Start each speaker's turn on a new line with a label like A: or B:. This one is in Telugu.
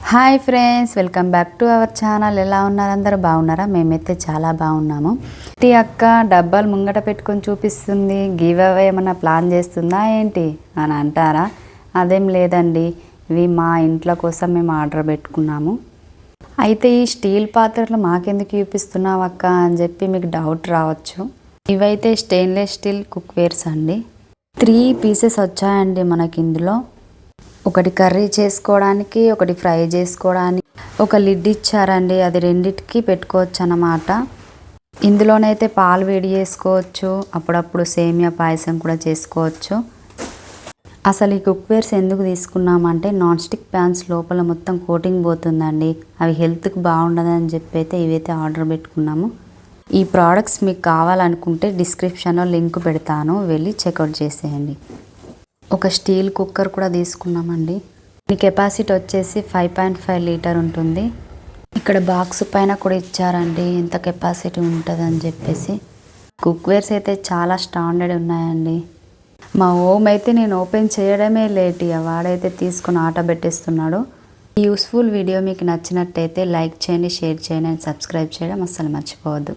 A: Hi friends, welcome back to our channel. ఎలా ఉన్నారు? అందరూ బాగున్నారా? మేమైతే చాలా బాగున్నాము. ఈ అక్క డబ్బాలు ముంగట పెట్టుకొని చూపిస్తుంది. గివ్ అవే ఏమన్నా ప్లాన్ చేస్తుందా ఏంటి అని అంటారా? అదేం లేదండి, ఇవి మా ఇంట్లో కోసం మేము ఆర్డర్ పెట్టుకున్నాము. అయితే ఈ స్టీల్ పాత్రలు మాకెందుకు చూపిస్తున్నావు అక్క అని చెప్పి మీకు డౌట్ రావచ్చు. ఇవైతే స్టెయిన్లెస్ స్టీల్ కుక్వేర్స్ అండి. 3 పీసెస్ వచ్చాయండి మనకి ఇందులో. ఒకటి కర్రీ చేసుకోవడానికి, ఒకటి ఫ్రై చేసుకోవడానికి, ఒక లిడ్ ఇచ్చారండి. అది రెండిటికి పెట్టుకోవచ్చు అన్నమాట. ఇందులోనైతే పాలు వేడి చేసుకోవచ్చు, అప్పుడప్పుడు సేమియా పాయసం కూడా చేసుకోవచ్చు. అసలు ఈ కుక్వేర్స్ ఎందుకు తీసుకున్నామంటే నాన్ స్టిక్ ప్యాన్స్ లోపల మొత్తం కోటింగ్ పోతుందండి. అవి హెల్త్కి బాగుండదని చెప్పి అయితే ఇవైతే ఆర్డర్ పెట్టుకున్నాము. ఈ ప్రోడక్ట్స్ మీకు కావాలనుకుంటే డిస్క్రిప్షన్లో లింక్ పెడతాను, వెళ్ళి చెక్అవుట్ చేసేయండి. ఒక స్టీల్ కుక్కర్ కూడా తీసుకున్నామండి. ఈ కెపాసిటీ వచ్చేసి 5.5 లీటర్ ఉంటుంది. ఇక్కడ బాక్స్ పైన కూడా ఇచ్చారండి ఎంత కెపాసిటీ ఉంటుందని చెప్పేసి. కుక్వేర్స్ అయితే చాలా స్టాండర్డ్ ఉన్నాయండి. మా ఓమ్ అయితే నేను ఓపెన్ చేయడమే లేట్, వాడైతే తీసుకుని ఆట పెట్టేస్తున్నాడు. ఈ యూస్ఫుల్ వీడియో మీకు నచ్చినట్టయితే లైక్ చేయండి, షేర్ చేయండి అండ్ సబ్స్క్రైబ్ చేయడం అస్సలు మర్చిపోవద్దు.